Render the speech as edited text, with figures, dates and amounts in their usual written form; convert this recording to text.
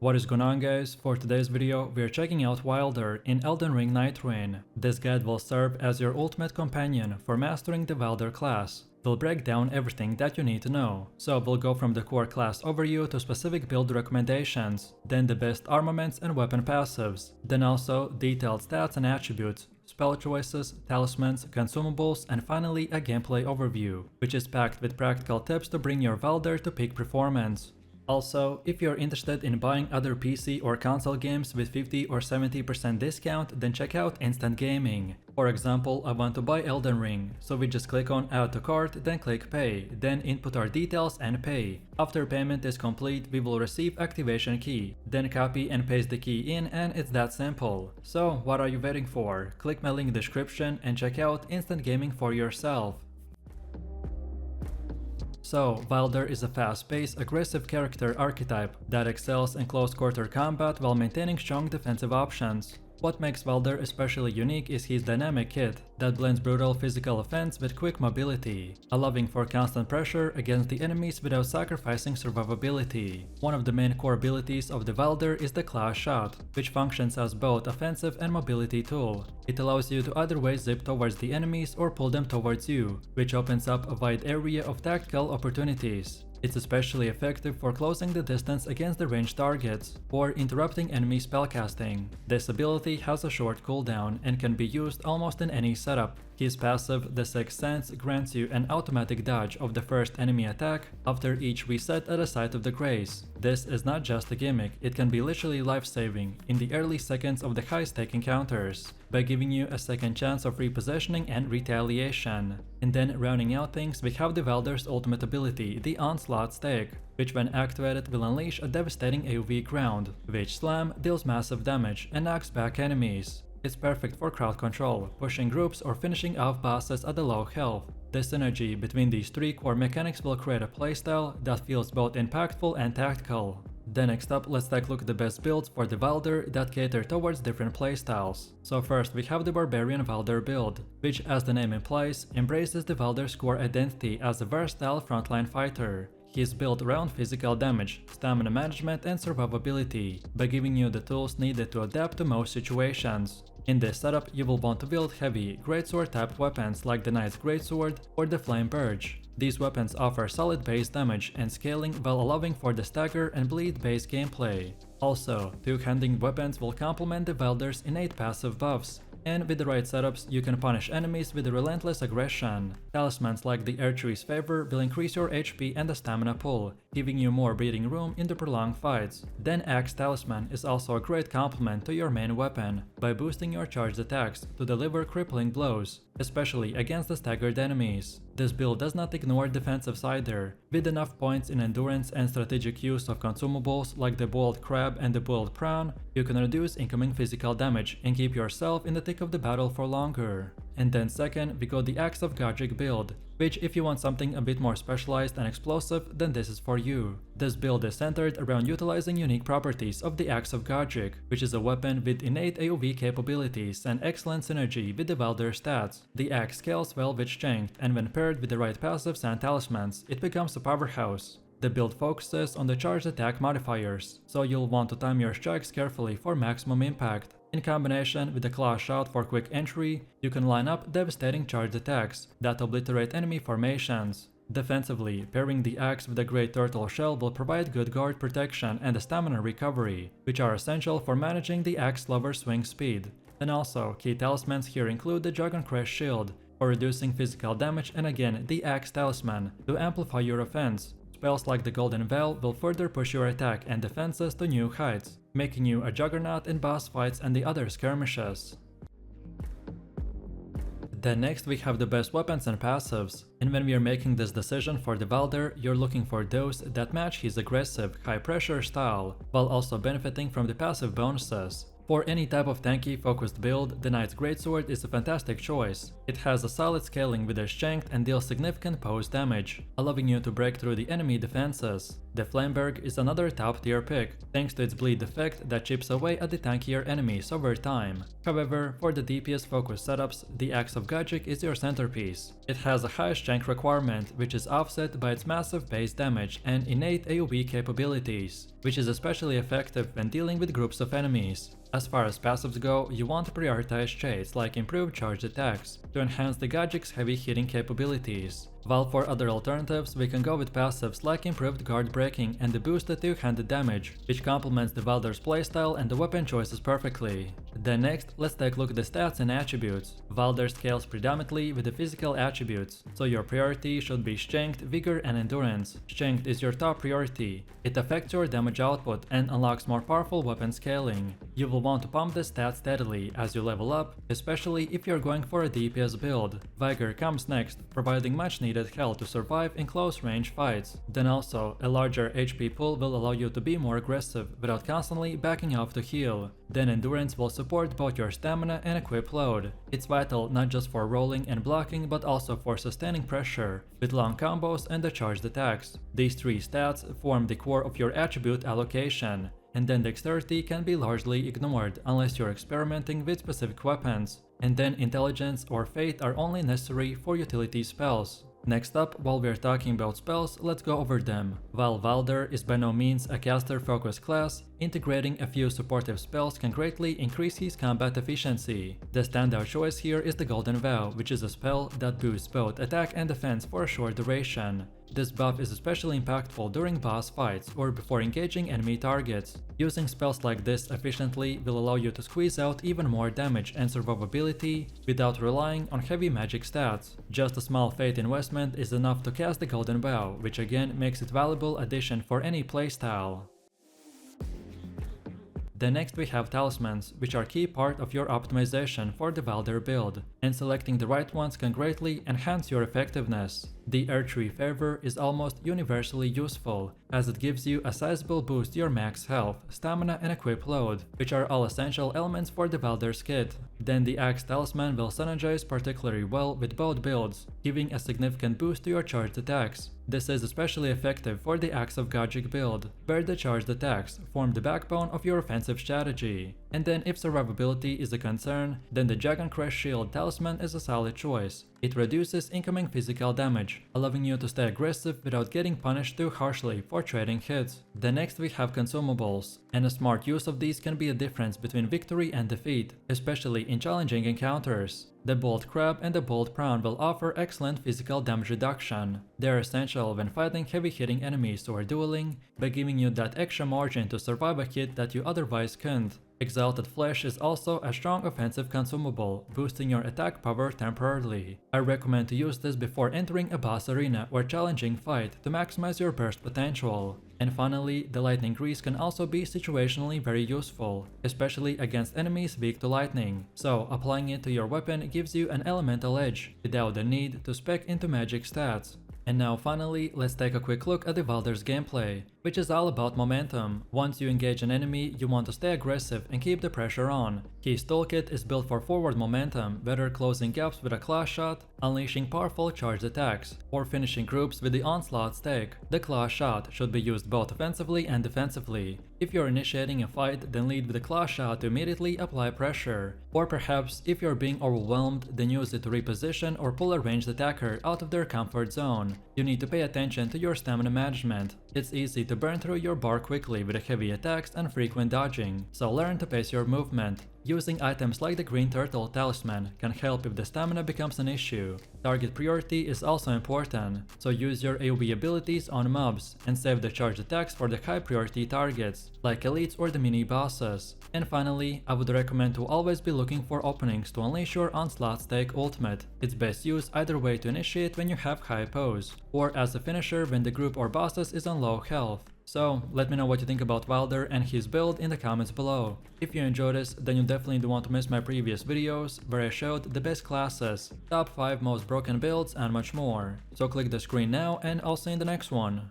What is going on, guys? For today's video, we are checking out WYLDER in Elden Ring Nightreign. This guide will serve as your ultimate companion for mastering the WYLDER class. We'll break down everything that you need to know. So we'll go from the core class overview to specific build recommendations, then the best armaments and weapon passives, then also detailed stats and attributes, spell choices, talismans, consumables, and finally a gameplay overview, which is packed with practical tips to bring your WYLDER to peak performance. Also, if you're interested in buying other PC or console games with 50 or 70% discount, then check out Instant Gaming. For example, I want to buy Elden Ring, so we just click on Add to Cart, then click Pay, then input our details and pay. After payment is complete, we will receive activation key, then copy and paste the key in, and it's that simple. So what are you waiting for? Click my link in the description and check out Instant Gaming for yourself. So, WYLDER is a fast-paced, aggressive character archetype that excels in close-quarter combat while maintaining strong defensive options. What makes WYLDER especially unique is his dynamic kit that blends brutal physical offense with quick mobility, allowing for constant pressure against the enemies without sacrificing survivability. One of the main core abilities of the WYLDER is the Claw Shot, which functions as both offensive and mobility tool. It allows you to either way zip towards the enemies or pull them towards you, which opens up a wide area of tactical opportunities. It's especially effective for closing the distance against the ranged targets or interrupting enemy spellcasting. This ability has a short cooldown and can be used almost in any setup. His passive, the Sixth Sense, grants you an automatic dodge of the first enemy attack after each reset at the site of the grace. This is not just a gimmick, it can be literally life-saving in the early seconds of the high-stake encounters, by giving you a second chance of repositioning and retaliation. And then rounding out things, we have the WYLDER's ultimate ability, the Onslaught Stake, which when activated will unleash a devastating AoE ground, which slam deals massive damage and knocks back enemies. It's perfect for crowd control, pushing groups or finishing off bosses at a low health. The synergy between these three core mechanics will create a playstyle that feels both impactful and tactical. Then next up, let's take a look at the best builds for the WYLDER that cater towards different playstyles. So first we have the Barbarian WYLDER build, which as the name implies, embraces the WYLDER's core identity as a versatile frontline fighter. He is built around physical damage, stamina management and survivability, by giving you the tools needed to adapt to most situations. In this setup, you will want to build heavy, greatsword type weapons like the Knight's Greatsword or the Flame Purge. These weapons offer solid base damage and scaling while allowing for the stagger and bleed based gameplay. Also, two-handed weapons will complement the WYLDER's innate passive buffs, and with the right setups, you can punish enemies with a relentless aggression. Talismans like the Archery's Favor will increase your HP and the stamina pool, giving you more breathing room in the prolonged fights. Then Axe Talisman is also a great complement to your main weapon, by boosting your charged attacks to deliver crippling blows, especially against the staggered enemies. This build does not ignore defensive either. With enough points in endurance and strategic use of consumables like the Boiled Crab and the Boiled Prawn, you can reduce incoming physical damage and keep yourself in the thick of the battle for longer. And then second, we got the Axe of Godric build, which if you want something a bit more specialized and explosive, then this is for you. This build is centered around utilizing unique properties of the Axe of Godric, which is a weapon with innate AoE capabilities and excellent synergy with the WYLDER stats. The axe scales well with strength, and when paired with the right passives and talismans, it becomes a powerhouse. The build focuses on the charged attack modifiers, so you'll want to time your strikes carefully for maximum impact. In combination with the Claw Shot for quick entry, you can line up devastating charged attacks that obliterate enemy formations. Defensively, pairing the axe with a Great Turtle Shell will provide good guard protection and a stamina recovery, which are essential for managing the axe lover's swing speed. And also, key talismans here include the Dragon Crest Shield for reducing physical damage, and again the Axe Talisman to amplify your offense. Spells like the Golden Veil will further push your attack and defenses to new heights, making you a juggernaut in boss fights and the other skirmishes. Then next we have the best weapons and passives, and when we are making this decision for the WYLDER, you're looking for those that match his aggressive, high-pressure style, while also benefiting from the passive bonuses. For any type of tanky focused build, the Knight's Greatsword is a fantastic choice. It has a solid scaling with a strength and deals significant pose damage, allowing you to break through the enemy defenses. The Flameberg is another top tier pick, thanks to its bleed effect that chips away at the tankier enemies over time. However, for the DPS focused setups, the Axe of Gajic is your centerpiece. It has a high strength requirement, which is offset by its massive base damage and innate AoE capabilities, which is especially effective when dealing with groups of enemies. As far as passives go, you want to prioritize traits like improved charged attacks to enhance the Gajic's heavy hitting capabilities. While for other alternatives, we can go with passives like improved guard breaking and the boosted two-handed damage, which complements the Wylder's playstyle and the weapon choices perfectly. Then next, let's take a look at the stats and attributes. Wylder scales predominantly with the physical attributes, so your priority should be strength, vigor and endurance. Strength is your top priority. It affects your damage output and unlocks more powerful weapon scaling. You will want to pump the stats steadily as you level up, especially if you're going for a DPS build. Vigor comes next, providing much needed health to survive in close range fights. Then also, a larger HP pool will allow you to be more aggressive without constantly backing off to heal. Then endurance will support both your stamina and equip load. It's vital not just for rolling and blocking but also for sustaining pressure, with long combos and the charged attacks. These three stats form the core of your attribute allocation. And then dexterity can be largely ignored unless you're experimenting with specific weapons. And then intelligence or fate are only necessary for utility spells. Next up, while we're talking about spells, let's go over them. While Wylder is by no means a caster-focused class, integrating a few supportive spells can greatly increase his combat efficiency. The standout choice here is the Golden Vow, which is a spell that boosts both attack and defense for a short duration. This buff is especially impactful during boss fights or before engaging enemy targets. Using spells like this efficiently will allow you to squeeze out even more damage and survivability without relying on heavy magic stats. Just a small fate investment is enough to cast the Golden Vow, which again makes it a valuable addition for any playstyle. Then next we have Talismans, which are a key part of your optimization for the Wylder build, and selecting the right ones can greatly enhance your effectiveness. The Earthtree Favor is almost universally useful, as it gives you a sizable boost to your max health, stamina and equip load, which are all essential elements for the Wylder's kit. Then the Axe Talisman will synergize particularly well with both builds, giving a significant boost to your charged attacks. This is especially effective for the Axe of Gajic build, where the charged attacks form the backbone of your offensive strategy. And then if survivability is a concern, then the Dragon Crest Shield Talisman is a solid choice. It reduces incoming physical damage, allowing you to stay aggressive without getting punished too harshly for trading hits. Then next we have Consumables, and a smart use of these can be a difference between victory and defeat, especially in challenging encounters. The Bold Crab and the Bold Prawn will offer excellent physical damage reduction. They are essential when fighting heavy-hitting enemies or dueling, by giving you that extra margin to survive a hit that you otherwise couldn't. Exalted Flesh is also a strong offensive consumable, boosting your attack power temporarily. I recommend to use this before entering a boss arena or challenging fight to maximize your burst potential. And finally, the Lightning Grease can also be situationally very useful, especially against enemies weak to lightning, so applying it to your weapon gives you an elemental edge, without the need to spec into magic stats. And now finally, let's take a quick look at the Wylder's gameplay, which is all about momentum. Once you engage an enemy, you want to stay aggressive and keep the pressure on. His toolkit is built for forward momentum, whether closing gaps with a claw shot, unleashing powerful charged attacks, or finishing groups with the onslaught stake. The claw shot should be used both offensively and defensively. If you're initiating a fight, then lead with the claw shot to immediately apply pressure. Or perhaps, if you're being overwhelmed, then use it to reposition or pull a ranged attacker out of their comfort zone. You need to pay attention to your stamina management. It's easy to burn through your bar quickly with heavy attacks and frequent dodging, so learn to pace your movement. Using items like the Green Turtle Talisman can help if the stamina becomes an issue. Target priority is also important, so use your AoE abilities on mobs and save the charged attacks for the high priority targets, like elites or the mini bosses. And finally, I would recommend to always be looking for openings to unleash your Onslaught Stake ultimate. It's best used either way to initiate when you have high pose, or as a finisher when the group or bosses is on low health. So, let me know what you think about Wylder and his build in the comments below. If you enjoyed this, then you definitely don't want to miss my previous videos, where I showed the best classes, top 5 most broken builds and much more. So click the screen now and I'll see you in the next one.